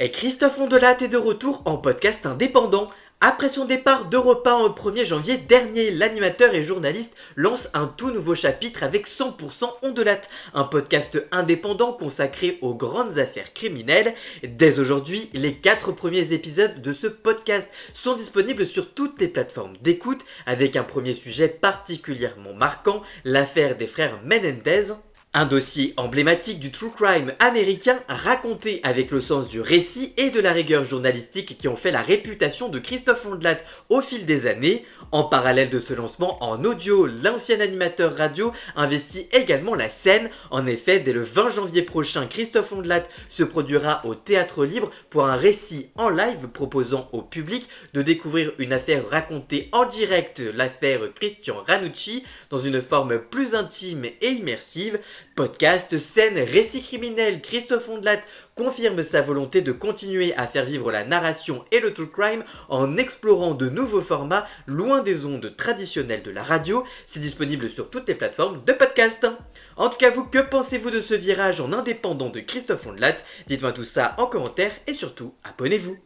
Et Christophe Ondelat est de retour en podcast indépendant. Après son départ d'Europe 1 au 1er janvier dernier, l'animateur et journaliste lance un tout nouveau chapitre avec 100% Ondelat, un podcast indépendant consacré aux grandes affaires criminelles. Dès aujourd'hui, les 4 premiers épisodes de ce podcast sont disponibles sur toutes les plateformes d'écoute, avec un premier sujet particulièrement marquant, l'affaire des frères Menendez. Un dossier emblématique du true crime américain raconté avec le sens du récit et de la rigueur journalistique qui ont fait la réputation de Christophe Ondelat au fil des années. En parallèle de ce lancement en audio, l'ancien animateur radio investit également la scène. En effet, dès le 20 janvier prochain, Christophe Ondelat se produira au Théâtre Libre pour un récit en live proposant au public de découvrir une affaire racontée en direct, l'affaire Christian Ranucci, dans une forme plus intime et immersive. Podcast, scène, récit criminel, Christophe Ondelat confirme sa volonté de continuer à faire vivre la narration et le true crime en explorant de nouveaux formats loin des ondes traditionnelles de la radio. C'est disponible sur toutes les plateformes de podcast. En tout cas, vous, que pensez-vous de ce virage en indépendant de Christophe Ondelat? Dites-moi tout ça en commentaire et surtout, abonnez-vous.